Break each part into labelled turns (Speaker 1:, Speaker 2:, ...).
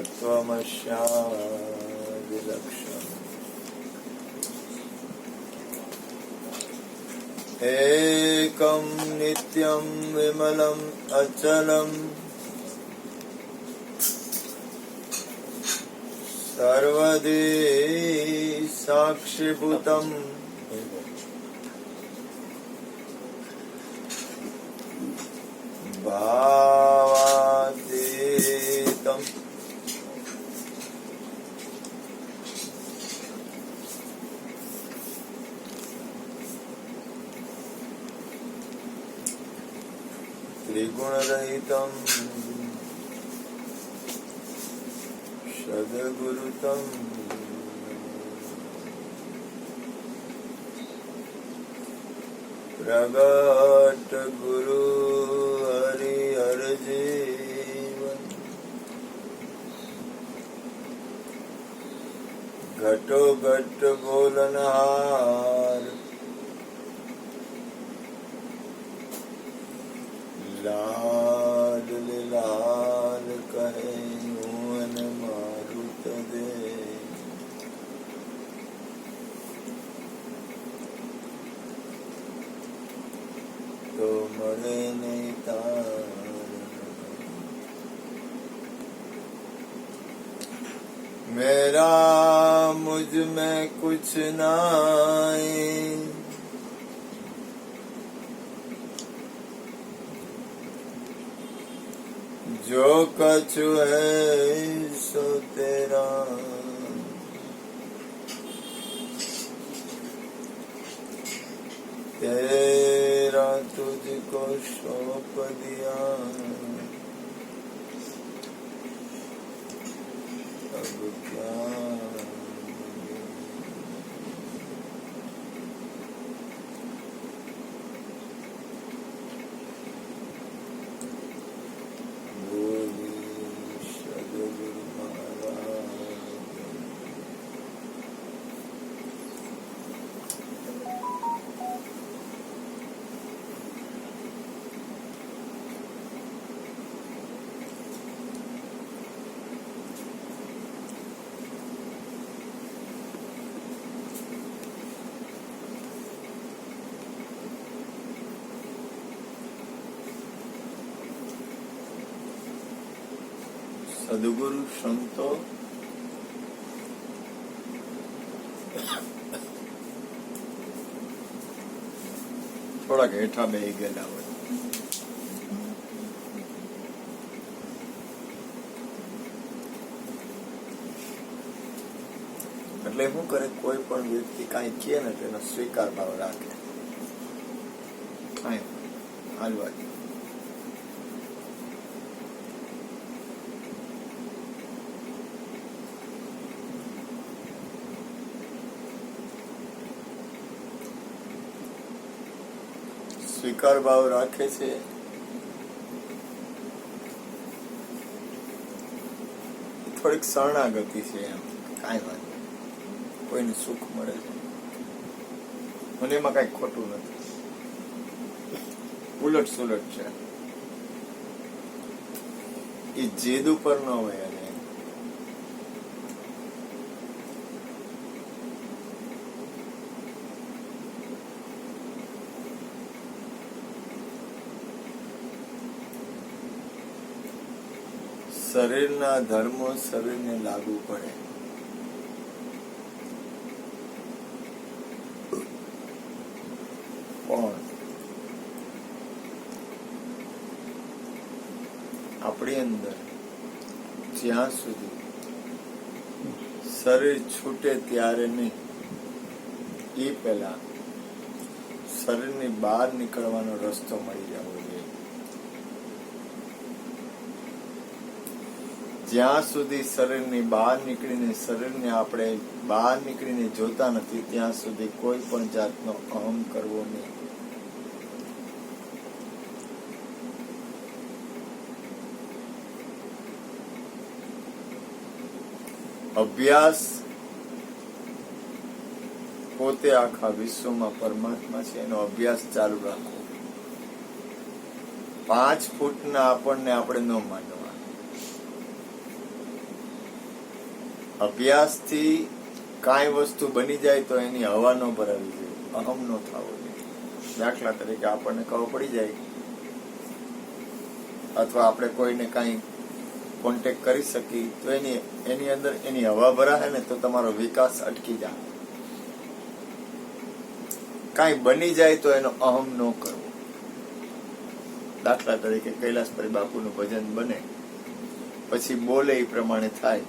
Speaker 1: तत्त्वमस्यादिलक्षणम् एकं नित्यं विमलम् अचलम् सर्वदि साक्षिभूतम् भावातीतम् त्रिगुणरहितम् सद्गुरुतम् प्रगट गुरु हरि हर जीवन घटो घट बोलनहार लाल लाल कहे हुन मारुत दे तो मरे नहीं तार मेरा मुझ में कुछ नाई जो कछु है सो तेरा तेरा तुझको सौंप दिया अब क्या સદગુરુ સંતો થોડાક હેઠા બેહી ગયેલા હોય એટલે શું કરે કોઈ પણ વ્યક્તિ કાંઈ કહે ને તેનો સ્વીકાર ભાવ રાખે કાંઈ હાલવા સ્વીકાર ભાવ રાખે છે થોડીક શરણાગતિ છે એમ કાંઈ વાત કોઈને સુખ મળે છે મને એમાં કઈ ખોટું નથી ઉલટ સુલટ છે એ જેદ ઉપર ન હોય અને શરીરના ધર્મો શરીરને લાગુ પડે પણ આપણી અંદર જ્યાં સુધી શરીર છૂટે ત્યારે નહીં એ પહેલા શરીરની બહાર નીકળવાનો રસ્તો મળી જવો જોઈએ જ્યાં સુધી શરીરની બહાર નીકળીને શરીરને આપણે બહાર નીકળીને જોતા નથી ત્યાં સુધી કોઈ પણ જાતનો અહમ કરવો નહીં અભ્યાસ પોતે આખા વિશ્વમાં પરમાત્મા છે એનો અભ્યાસ ચાલુ રાખવો 5 ફૂટના આપણને આપણે ન માનવા અભ્યાસથી કાંઈ વસ્તુ બની જાય તો એની હવા ન ભરાવી જોઈએ, અહમ ન થવો જોઈએ. દાખલા તરીકે આપણને ખબર પડી જાય અથવા આપણે કોઈને કાંઈ કોન્ટેક્ટ કરી શકી તો એની અંદર એની હવા ભરાય ને તો તમારો વિકાસ અટકી જાય. કાંઈ બની જાય તો એનો અહમ ન કરવો. દાખલા તરીકે કૈલાસપરી બાપુનું ભજન બને પછી બોલે એ પ્રમાણે થાય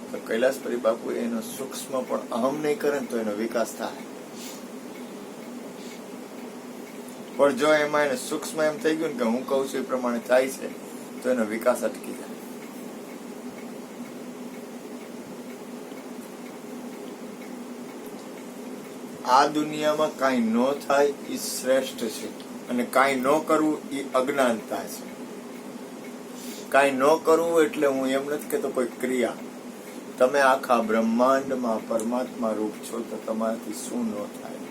Speaker 1: તો કૈલાસપરી બાપુ એનો સૂક્ષ્મ પણ અહમ નહીં કરે ને તો એનો વિકાસ થાય. પણ જો એમાં એને સૂક્ષ્મ એમ થઈ ગયું ને કે હું કહું છું એ પ્રમાણે થાય છે તો એનો વિકાસ અટકી જાય. આ દુનિયામાં કાંઈ ન થાય એ શ્રેષ્ઠ છે અને કાંઈ ન કરવું એ અજ્ઞાનતા છે. કાંઈ ન કરવું એટલે હું એમ નથી કહેતો કોઈ ક્રિયા. તમે આખા બ્રહ્માંડમાં પરમાત્મા રૂપ છો તો તમારાથી શું ન થાય,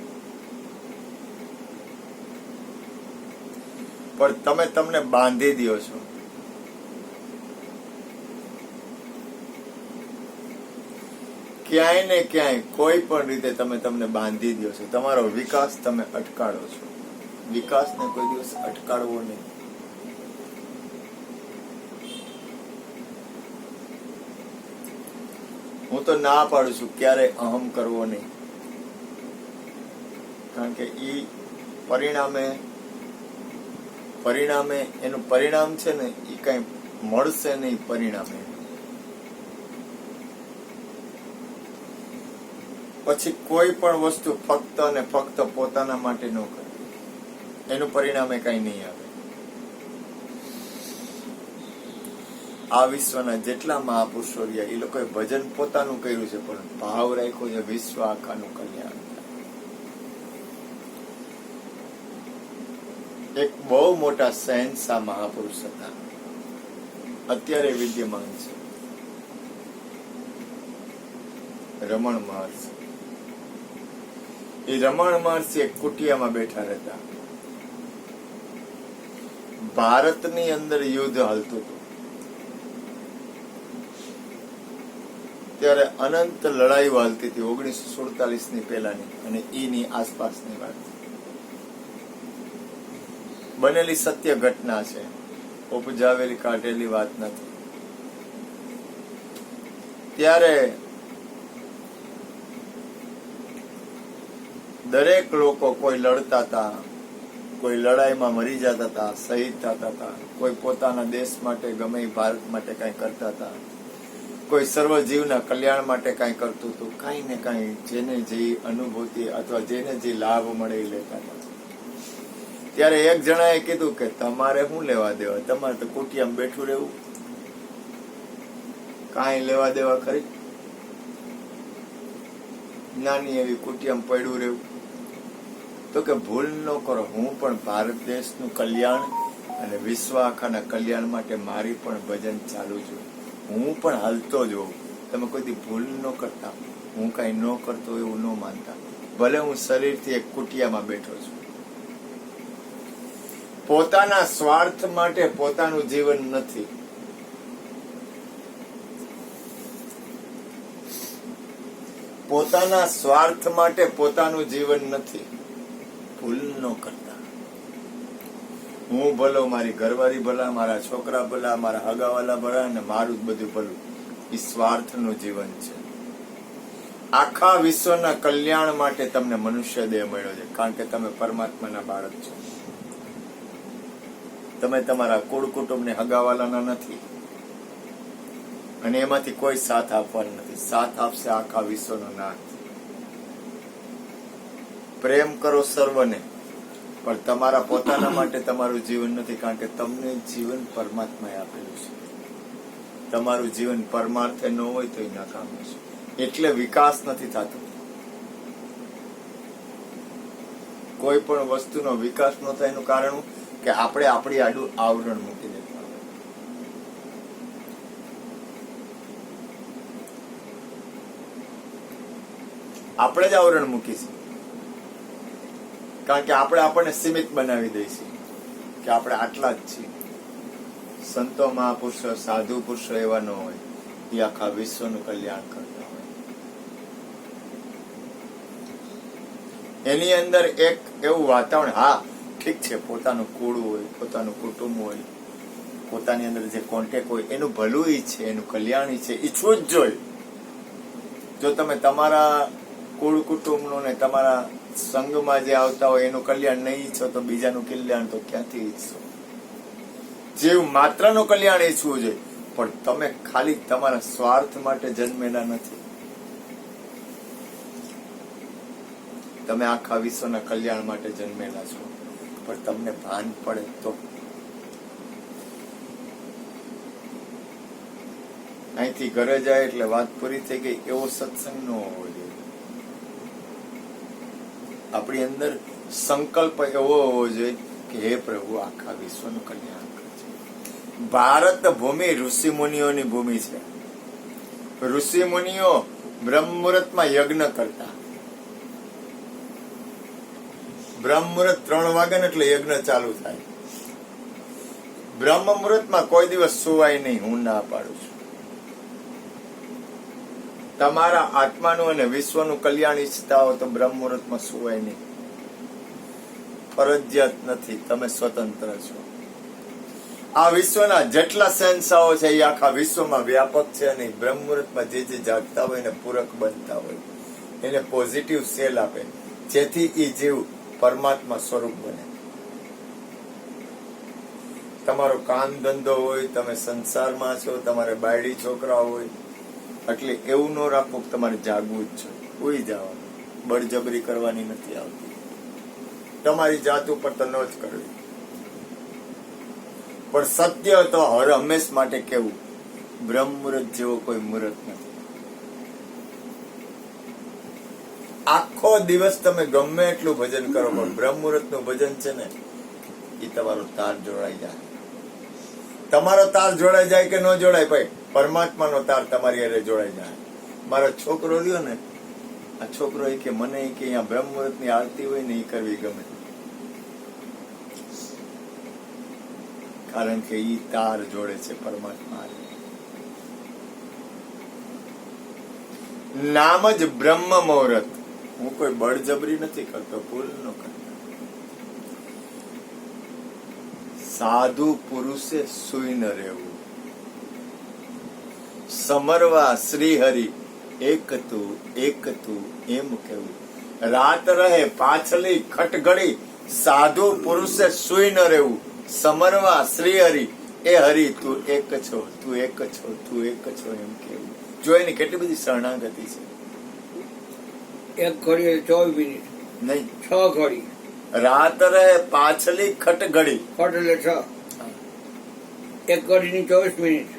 Speaker 1: પણ તમે તમને બાંધી દો છો. ક્યાંય ને ક્યાંય કોઈ પણ રીતે તમે તમને બાંધી દો છો. તમારો વિકાસ તમે અટકાડો છો. વિકાસને કોઈ દિવસ અટકાડવો નહીં. હું તો ના પાડું છું ક્યારે અહમ કરવો નહીં, કારણ કે ઈ પરિણામે એનું પરિણામ છે ને એ કઈ મળશે નહીં. પરિણામે પછી કોઈ પણ વસ્તુ ફક્ત અને ફક્ત પોતાના માટે ન કરે, એનું પરિણામે કઈ નહીં આવે. આ વિશ્વના જેટલા મહાપુરુષો રહ્યા એ લોકોએ ભજન પોતાનું કર્યું છે પણ ભાવ રાખ્યો છે વિશ્વ આખાનું કલ્યાણ. એક બહુ મોટા શહેનશાહ મહાપુરુષ હતા, અત્યારે વિદ્યમાન છે, રમણ મહર્ષિ. એ રમણ મહર્ષિ એક કુટિયામાં બેઠા રહેતા. ભારતની અંદર યુદ્ધ હાલતું હતું ત્યારે અનંત લડાઈઓ હાલતી હતી 1947 ની પહેલાની અને ઈની આસપાસની વાત. બનેલી સત્ય ઘટના છે, ઉપજાવેલી કાઢેલી વાત નથી. ત્યારે દરેક લોકો કોઈ લડતા હતા, કોઈ લડાઈમાં મરી જતા હતા, શહીદ થતા હતા, કોઈ પોતાના દેશ માટે ગમે ભારત માટે કઈ કરતા હતા, કોઈ સર્વજીવના કલ્યાણ માટે કઈ કરતું હતું. કઈ ને કઈ જેને જે અનુભૂતિ અથવા જેને જે લાભ મળે એ લેતા હતા. ત્યારે એક જણાએ કીધું કે તમારે શું લેવા દેવા, તમારે તો કુટિયામાં બેઠું રહેવું, કાંઈ લેવા દેવા ખરી, નાની એવી કુટિયામાં પડ્યું રહેવું. તો કે ભૂલ ન કરો, હું પણ ભારત દેશનું કલ્યાણ અને વિશ્વ આખાના કલ્યાણ માટે મારી પણ ભજન ચાલુ છું, હું પણ હાલતો જ હોઉં. તમે કોઈ ભૂલ ન કરતા, હું કઈ ન કરતો એવું ન માનતા. ભલે હું શરીરથી એક કુટિયામાં બેઠો છું. પોતાના સ્વાર્થ માટે પોતાનું જીવન નથી. પોતાના સ્વાર્થ માટે પોતાનું જીવન નથી. ભૂલ ન કરતા. હું ભલો, મારી ઘરવાળી ભલા, મારા છોકરા ભલા, મારા હગાવાલા ભલા અને મારું જ બધું ભલું. એ સ્વાર્થનું જીવન છે. આખા વિશ્વના કલ્યાણ માટે તમને મનુષ્ય દેહ મળ્યો છે, કારણ કે તમે પરમાત્માના બાળક છો. તમે તમારા કુળ કુટુંબને હગાવાલાના નથી અને એમાંથી કોઈ સાથ આપવાનો નથી. સાથ આપશે આખા વિશ્વનો નાથ. પ્રેમ કરો સર્વને, પણ તમારા પોતાના માટે તમારું જીવન નથી, કારણ કે તમને જીવન પરમાત્માએ આપેલું છે. તમારું જીવન પરમાર્થે ન હોય તો એ નકામું છે. એટલે વિકાસ નથી થતો. કોઈ પણ વસ્તુનો વિકાસ ન થાય એનું કારણ કે આપણે આપણી આડું આવરણ મૂકી દેતા. આપણે જ આવરણ મૂકીશું, કારણ કે આપણે આપણને સીમિત બનાવી દઈશું કે આપણે આટલા જ છીએ. સંતો મહાપુરુષો સાધુ પુરુષો એવા ન હોય. એ આખા વિશ્વનું કલ્યાણ કરતા હોય. એની અંદર એક એવું વાતાવરણ, હા ઠીક છે, પોતાનું કુળ હોય, પોતાનું કુટુંબ હોય, પોતાની અંદર જે કોન્ટેક્ટ હોય એનું ભલું ઈચ્છે, એનું કલ્યાણ ઈચ્છે, ઈચ્છવું જ જોઈએ. જો તમે તમારા કુળ કુટુંબનું ને તમારા સંઘમાં જે આવતા હોય એનું કલ્યાણ નહીં ઈચ્છો તો બીજાનું કલ્યાણ તો ક્યાંથી ઈચ્છો? જીવ માત્રનું કલ્યાણ ઈચ્છવું જોઈએ, પણ તમે ખાલી તમારા સ્વાર્થ માટે જન્મેલા નથી. તમે આખા વિશ્વના કલ્યાણ માટે જન્મેલા છો, પણ તમને ભાન પડે તો. અહીંથી ઘરે જાય એટલે વાત પૂરી થઈ ગઈ એવો સત્સંગ ન હોવો જોઈએ. આપણી અંદર સંકલ્પ એવો હોવો જોઈએ કે હે પ્રભુ, આખા વિશ્વનું કલ્યાણ કરજે. ભારત ભૂમિ ઋષિ મુનિઓની ભૂમિ છે. ઋષિ મુનિઓ બ્રહ્મ મુહૂર્તમાં યજ્ઞ કરતા. બ્રહ્મ મુહૂર્ત 3 વાગે ને એટલે યજ્ઞ ચાલુ થાય. બ્રહ્મ મુહૂર્તમાં કોઈ દિવસ સુવાય નહીં, હું ના પાડું છું. તમારા આત્માનું અને વિશ્વનું કલ્યાણ ઈચ્છતા હો તો બ્રહ્મ મુહૂર્તમાં સુવાય નહીં. ફરજિયાત નથી, તમે સ્વતંત્ર છો. આ વિશ્વના જેટલા શહેનશાહો છે એ આખા વિશ્વમાં વ્યાપક છે અને બ્રહ્મ મુહૂર્તમાં જે જાગતા હોય ને પૂરક બનતા હોય એને પોઝિટિવ સેલ આપે, જેથી એ જીવ પરમાત્મા સ્વરૂપ બને. તમારો કામ ધંધો હોય, તમે સંસારમાં છો, તમારે બાયડી છોકરા હોય, એટલે એવું ન રાખવું કે તમારે જાગવું જ છે. ઉઈ જવાનું, બળજબરી કરવાની નથી આવતી. તમારી જાત ઉપર તો ન જ કરવી, પણ સત્ય તો હર હંમેશ માટે કેવું, બ્રહ્મ મુહૂર્ત જેવો કોઈ મુહૂર્ત નથી. આખો દિવસ તમે ગમે એટલું ભજન કરો, પણ બ્રહ્મ મુહૂર્ત નું ભજન છે ને એ તમારો તાર જોડાઈ જાય. તમારો તાર જોડાઈ જાય કે ન જોડાય ભાઈ, પરમાત્માનો તાર તમારી હારે જોડાઈ જાય. મારો છોકરો રહ્યો ને, આ છોકરો કે મને કે અહીંયા બ્રહ્મ મુહૂર્ત ની આરતી હોય ને એ કરવી ગમે, કારણ કે ઈ તાર જોડે છે પરમાત્મા. નામ જ બ્રહ્મ મુહૂર્ત. હું કોઈ બળજબરી નથી કરતો, ભૂલ ન કરતો. સાધુ પુરુષે સુઈ ન રહેવું, સમરવા શ્રી હરિ એક તું એમ કેવું. રાત રહે પાછલી ખટઘડી, સાધુ પુરુષે સુઈ ન રહેવું, સમરવા શ્રી હરિ એ હરિ તું એક છો, તું એક છો, તું એક છો એમ કેવું. જો એની કેટલી બધી શરણાગતિ છે.
Speaker 2: 1 ઘડી 24 મિનિટ
Speaker 1: નહીં,
Speaker 2: 6 ઘડી.
Speaker 1: રાત રહે પાછલી ખટઘડી,
Speaker 2: ખટ એટલે 6. 1 ઘડીની 24 મિનિટ.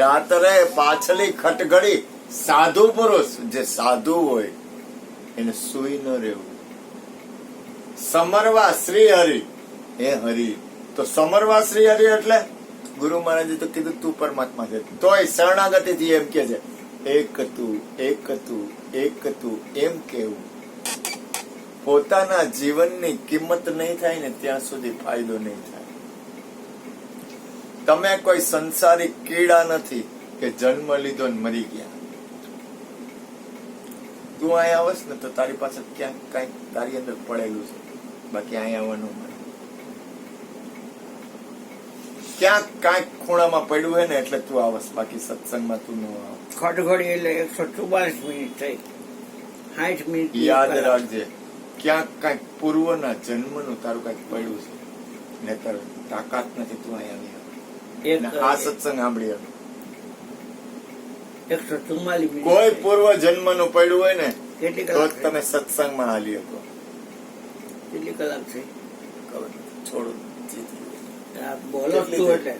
Speaker 1: રાત રહે પાછલી ખટઘડી, સાધુ પુરુષ જે સાધુ હોય એને સુઈ ન રહેવું. સમરવા શ્રી હરિ એ હરિ, તો સમરવા શ્રી હરિ એટલે ગુરુ મહારાજે તો કીધું તું પરમાત્મા છે, તોય શરણાગતિ થી એમ કે છે એક તું એમ કેવું. પોતાના જીવનની કિંમત નહીં થાય ને ત્યાં સુધી ફાયદો નહીં થાય. તમે કોઈ સંસારી કીડા નથી કે જન્મ લીધો ને મરી ગયા. તું અહીંયા આવસ ને તો તારી પાસે ક્યાંક કઈક તારી અંદર પડેલું છે, બાકી અહીંયા આવવાનું મળે. ક્યાંક કાંઈક ખૂણામાં પડ્યું હોય ને એટલે તું આવસ, બાકી સત્સંગમાં તું ન આવ.
Speaker 2: ખટઘડી એટલે 144 મિનિટ થઈ, 60 મિનિટ.
Speaker 1: યાદ રાખજે, ક્યાંક કાંઈક પૂર્વના જન્મનું તારું કાંઈક પડ્યું છે, નહીતર તાકાત નથી તું અહીંયા આવી. આ સત્સંગ સાંભળી હવે
Speaker 2: 144 મિનિટ
Speaker 1: કોઈ પૂર્વ જન્મનું પડ્યું હોય ને
Speaker 2: કેટલી
Speaker 1: તો
Speaker 2: કલાક
Speaker 1: તમે સત્સંગમાં હાલી શકો.
Speaker 2: કેટલી કલાક થઈ?
Speaker 1: ખબર છોડો,
Speaker 2: બોલો તું એટલે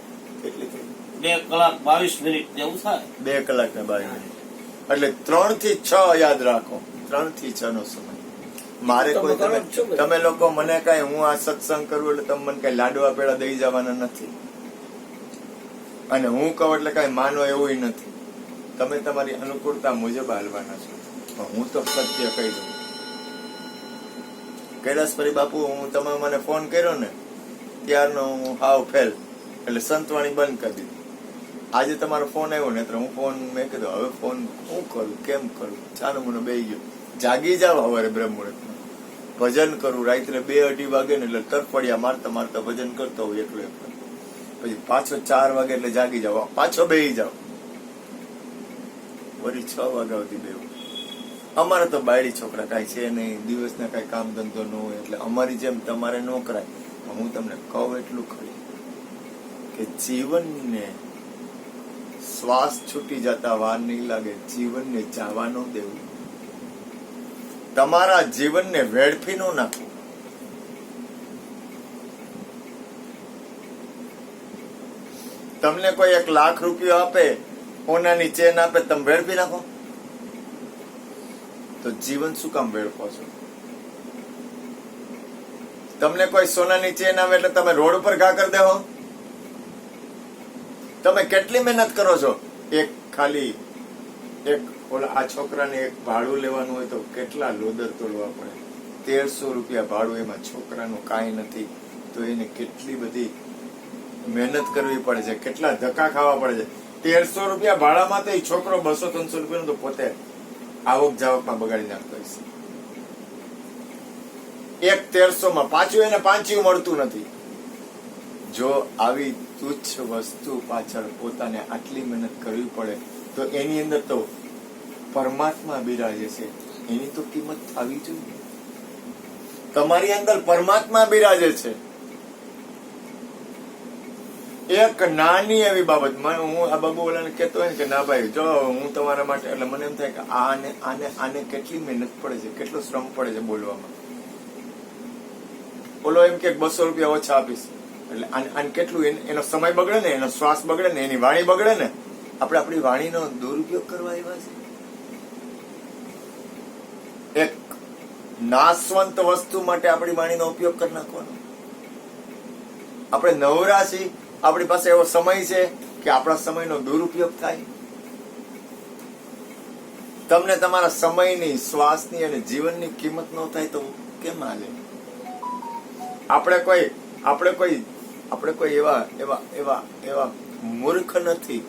Speaker 1: કેટલી થઈ?
Speaker 3: 2 કલાક 22 મિનિટ જેવું થાય.
Speaker 1: 2 કલાક ને 22 મિનિટ, એટલે 3 થી 6 યાદ રાખો. 3 થી 6 નો સમય. મારે
Speaker 2: તમે
Speaker 1: કોઈ
Speaker 2: કરો છો બધું.
Speaker 1: તમે લોકો મને કઈ હું આ સત્સંગ કરું એટલે તમે મને કઈ લાડવા પેડા દઈ જવાના નથી, અને હું કહું એટલે કઈ માનો એવું નથી. તમે તમારી અનુકૂળતા મુજબ હાલવાના છો. હું તો સત્ય કહી દઉં. કૈલાસપરી બાપુ, હું તમે મને ફોન કર્યો ને ત્યારનો હું હાવ ફેલ, એટલે સંતવાણી બંધ કરી દીધી. આજે તમારો ફોન આવ્યો ને એટલે હું ફોન મેં કીધું હવે ફોન હું કરું કેમ કરું ચાલો મને બેહી ગયો જાગી જાવ સવારે બ્રહ્મ મુહૂર્તમાં ભજન કરું રાત્રે 2-2:30 વાગે ને એટલે તરફડિયા મારતા મારતા ભજન કરતો હોય એકલો એકલો પછી પાછો 4 વાગે એટલે જાગી જાવ પાછો બેહી જાવ વળી 6 વાગ્યા સુધી બેહું અમારે તો બાયડી છોકરા કાંઈ છે નહીં દિવસના કાંઈ કામ ધંધો ન હોય એટલે અમારી જેમ તમારે ન કરાય હું તમને કહું એટલું ખરી કે જીવનને શ્વાસ છૂટી જતા વાર નહીં લાગે જીવનને જવા ન દેવું તમારા જીવનને વેડફી ન નાખવું તમને કોઈ 1 લાખ રૂપિયા આપે સોનાની ચેન આપે તમે વેડફી નાખો તો જીવન શું કામ વેડફો છો તમને કોઈ સોનાની ચેન આવે એટલે તમે રોડ ઉપર ઘા કરી દેવો તમે કેટલી મહેનત કરો છો એક ખાલી એક ઓલા આ છોકરાને એક ભાડું લેવાનું હોય તો કેટલા લોદર તોડવા પડે 1300 રૂપિયા ભાડું એમાં છોકરાનું કાંઈ નથી તો એને કેટલી બધી મહેનત કરવી પડે છે કેટલા ધક્કા ખાવા પડે છે 1300 રૂપિયા ભાડામાં તો એ છોકરો 200-300 રૂપિયાનું તો પોતે આવક જાવકમાં બગાડી નાખતો હશે એક 1300 માં પાછું એને પાંચિયું મળતું નથી જો આવી તુચ્છ વસ્તુ પાછળ પોતાને આટલી મહેનત કરવી પડે તો એની અંદર તો પરમાત્મા બિરાજે છે એની તો કિંમત થવી જોઈએ તમારી અંદર પરમાત્મા બિરાજે છે એક નાની એવી બાબત હું આ બાબુ ઓલાને કહેતો હોય ને કે ના ભાઈ જો હું તમારા માટે એટલે મને એમ થાય કે આને કેટલી મહેનત પડે છે કેટલો શ્રમ પડે છે બોલવામાં ઓલો એમ કે 200 રૂપિયા ઓછા આપીશ એટલે આને કેટલું એનો સમય બગડે ને એનો શ્વાસ બગડે ને એની વાણી બગડે ને આપણે આપણી વાણીનો દુરુપયોગ કરવા આવ્યા છે એક નાશવંત વસ્તુ માટે આપણી વાણીનો ઉપયોગ કરી નાખવાનો આપણે નવરા છીએ આપણી પાસે એવો સમય છે કે આપણા સમયનો દુરુપયોગ થાય તમને તમારા સમયની શ્વાસની અને જીવનની કિંમત ન થાય તો કેમ હાલે આપણે કોઈ એવા મૂર્ખ નથી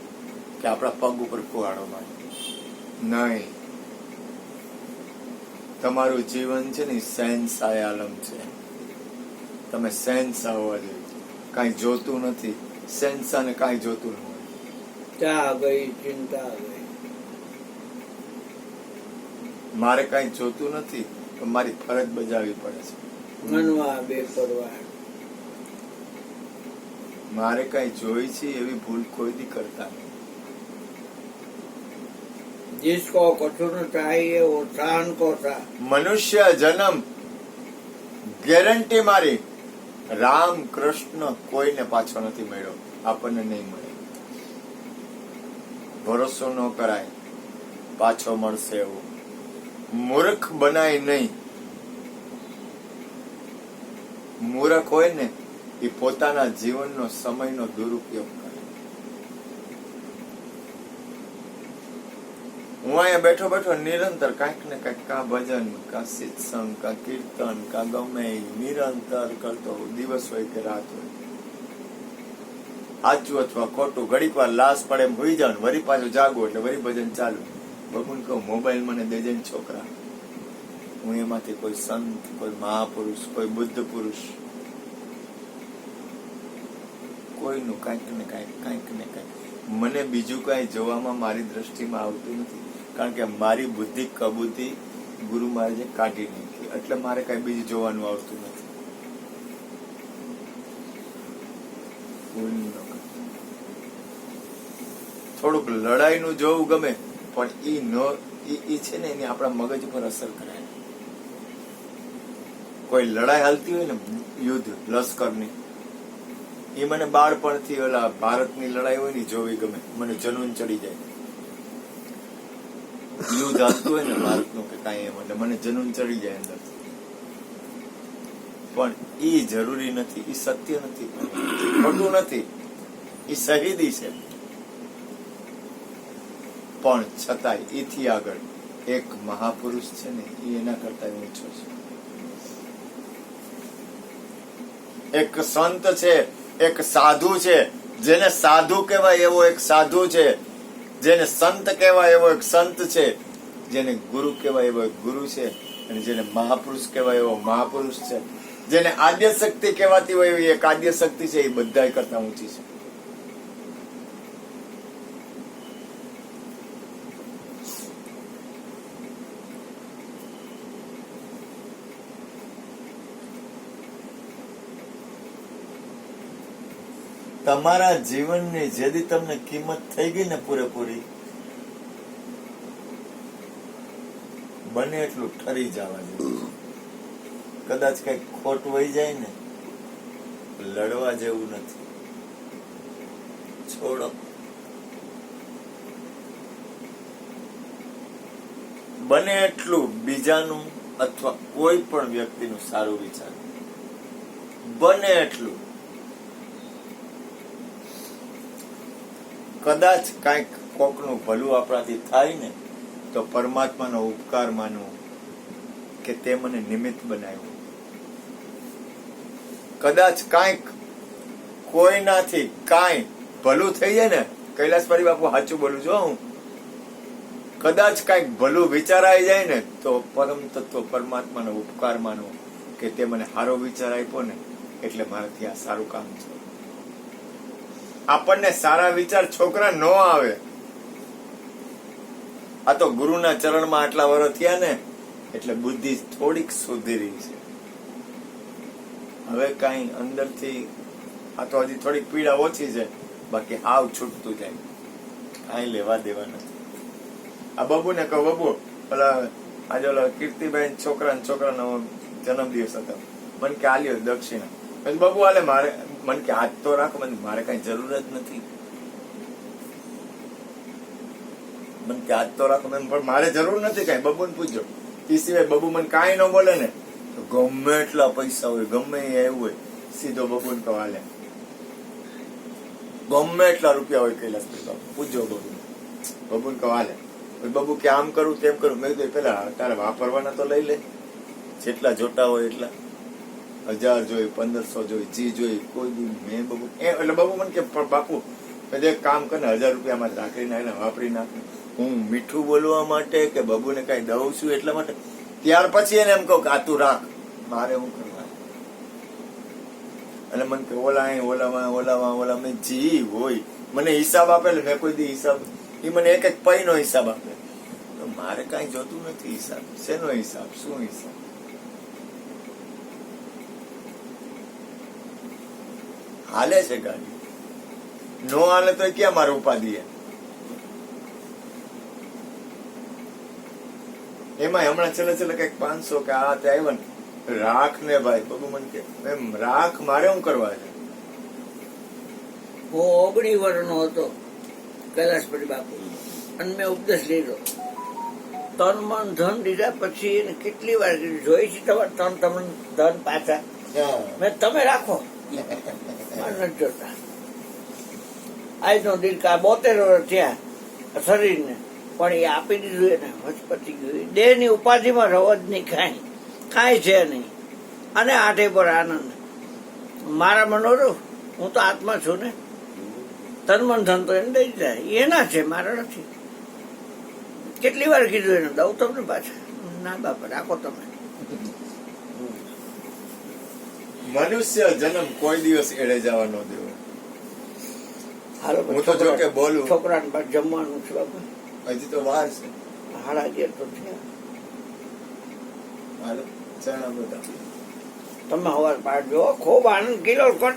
Speaker 1: કે આપણા પગ ઉપર કુહાડો મારે નહીં તમારું જીવન છે ને શહેનશાહ આલમ છે તમે શહેનશાહ હોવા જોઈએ કાંઈ જોતું નથી શહેનશાહ ને કાંઈ જોતું ન હોય
Speaker 2: ચા ગઈ ચિંતા ગઈ
Speaker 1: મારે કાંઈ જોતું નથી તો મારી ફરજ બજાવવી પડે છે
Speaker 2: મનવા બેપરવાહ
Speaker 1: મારે કાંઈ જોઈ છે એવી ભૂલ કોઈ દી કરતા નહીં
Speaker 2: जिसको कुछ न चाहिए वो शान को था
Speaker 1: મનુષ્ય જન્મ ગેરંટી મારી રામ કૃષ્ણ કોઈને પાછો નથી મળ્યો આપણને નહીં મળે ભરોસો ન કરાય પાછો મળશે એવું મૂર્ખ બનાય નહીં મૂર્ખ હોય ને એ પોતાના જીવનનો સમયનો દુરુપયોગ કરે હું અહીંયા બેઠો બેઠો નિરંતર કાંઈક ને કાંઈક કા ભજન કા સત્સંગ કા કીર્તન કા ગમે નિરંતર કરતો દિવસ હોય કે રાત હોય સાચું અથવા ખોટું ઘડીક વાર લાશ પડે એમ હોઈ જાવ વરી પાછું જાગો એટલે વરી ભજન ચાલુ ભગવાન કહું મોબાઈલ મને દેજે ને છોકરા હું એમાંથી કોઈ સંત કોઈ મહાપુરુષ કોઈ બુદ્ધ પુરુષ કોઈનું કાંઈક ને કાંઈક મને બીજું કાંઈ જોવામાં મારી દ્રષ્ટિમાં આવતું નથી કારણ કે મારી બુદ્ધિ કબૂતી ગુરુ મહારાજે કાઢી નાખી એટલે મારે કાંઈ બીજું જોવાનું આવતું નથી થોડુંક લડાઈનું જોવું ગમે પણ ઈ છે ને એની આપણા મગજ પર અસર કરાય કોઈ લડાઈ હાલતી હોય ને યુદ્ધ લશ્કરની એ મને બાળપણથી ઓલા ભારતની લડાઈ હોય ને જોવી ગમે મને જનૂન ચડી જાય યુદ્ધ હાલતું હોય ને ભારતનું કે કાંઈ એમ એટલે મને જનૂન ચડી જાય અંદર પણ ઈ જરૂરી નથી ઈ સત્ય નથી ખોટું નથી ઈ શહીદી છે પણ છતાંય એથી આગળ એક મહાપુરુષ છે ને એ એના કરતા ઊંચો છે એક સંત છે એક સાધુ છે જેને સાધુ કહેવાય એવો એક સાધુ છે, જેને સંત કહેવાય એવો એક સંત છે, જેને ગુરુ કહેવાય એવો એક ગુરુ છે, અને જેને મહાપુરુષ કહેવાય એવો મહાપુરુષ છે, જેને આદ્ય શક્તિ કહેવાતી હોય એવી એક આદ્ય શક્તિ છે, એ બધા કરતા ઊંચી છે. તમારા જીવનની જેથી તમને કિંમત થઈ ગઈ ને પૂરેપૂરી, બને એટલું ઠરી જવા જેવું. કદાચ કઈક ખોટ વહી જાય ને, લડવા જેવું નથી. છોડો. બને એટલું બીજાનું અથવા કોઈ પણ વ્યક્તિનું સારું વિચાર, બને એટલું. કદાચ કાંઈક કોકનું ભલું આપણાથી થાય ને, તો પરમાત્માનો ઉપકાર માનવો કે તે મને નિમિત્ત બનાવ્યું. કદાચ કાંઈક કોઈનાથી કાંઈ ભલું થઈ જાય ને, કૈલાસવાળી બાપુ સાચું બોલું છું હું, કદાચ કાંઈક ભલું વિચારાઈ જાય ને, તો પરમ તત્વ પરમાત્માનો ઉપકાર માનવો કે તે મને સારો વિચાર આપ્યો ને, એટલે મારાથી આ સારું કામ છે. આપણને સારા વિચાર છોકરા નો આવે. આ તો ગુરુના ચરણમાં આટલા વર્ષ થયા ને, એટલે બુદ્ધિ થોડીક સુધરી છે. હવે કઈ અંદરથી આ તો હજી થોડીક પીડા ઓછી છે, બાકી હાવ છૂટતું જાય, કઈ લેવા દેવા નથી. આ બબુ ને કહો, બબુ ઓલા આજે ઓલા કીર્તિભાઈ છોકરાનો જન્મદિવસ હતો, મને કે આલ્યો દક્ષિણા. બબુ હાલે મારે, મને કે હાથ તો રાખો, મને મારે કઈ જરૂર જ નથી. મને કે હાથ તો રાખો, પણ મારે જરૂર નથી કઈ. બબુ ને પૂછજો. એ સિવાય બબુ મને કાંઈ ન બોલે ને, તો ગમે એટલા પૈસા હોય, ગમે એ આવ્યું હોય, સીધો બબુ ને કહો હાલે. ગમે એટલા રૂપિયા હોય કૈલાસભાઈ, પૂછજો બબુ ને કહો હાલે. બબુ કે આમ કરું તેમ કરું. મેં કીધું પેલા તારે વાપરવાના તો લઈ લે, જેટલા જોતા હોય એટલા. 1000 જોઈ, 1500 જોઈ, જી જોઈ, કોઈ દી મેં બબુ એટલે બબુ મને કે બાપુ એક કામ કરે, 1000 રૂપિયામાં રાખી નાખે, વાપરી નાખે. હું મીઠું બોલવા માટે કે બબુને કઈ દઉં છું એટલા માટે. ત્યાર પછી એને એમ કહું કે આ તું રાખ, મારે હું કરવા. અને મને કે ઓલા મેં જી હોય મને હિસાબ આપે, મેં કોઈ દી હિસાબ, એ મને એક પૈ નો હિસાબ આપે. મારે કઈ જોતું નથી હિસાબ. શેનો હિસાબ, શું હિસાબ? હાલે છે ગાડી, નો હાલે તો ક્યાં મારે ઉપાધિ? એમાં હમણાં છેલ્લે કઈક 500 કે આ તે આવ્યા ને, રાખ ને ભાઈ. બબુ મને કે એમ રાખ મારે શું કરવા છે?
Speaker 2: હું 19 વર્ષનો હતો કૈલાસપતિ બાપુ, અને મેં ઉપદેશ લીધો. તન મન ધન દીધા પછી એને કેટલી વાર કીધું, જોઈ છે તમારે તન તમને ધન પાછા? મેં તમે રાખો, નથી જોતા. આજનો દિલકા 72 વર્ષ થયા શરીરને, પણ એ આપી દીધું એને, વચપતિ ગયું. દેહની ઉપાધિમાં રવ જ નહીં, કાંઈ છે નહીં. અને આઠે પર આનંદ. મારા મનોરો, હું તો આત્મા છું ને, તન મન ધન તો એને દઈ જાય, એના છે, મારા નથી. કેટલી વાર કીધું એને, દઉં તમને પાછા? ના બાપા રાખો તમે.
Speaker 1: મનુષ્ય જન્મ કોઈ દિવસ એડે જવા ન દેવો.
Speaker 2: હાલો
Speaker 1: હું તો જો કે બોલું,
Speaker 2: છોકરાને પાછું જમવાનું છે બાપા,
Speaker 1: હજી તો વાર છે.
Speaker 2: 11:30 તો થયા.
Speaker 1: હાલો ચણા બધા
Speaker 2: તમે સવાર પાડજો, ખૂબ આનંદ કિલો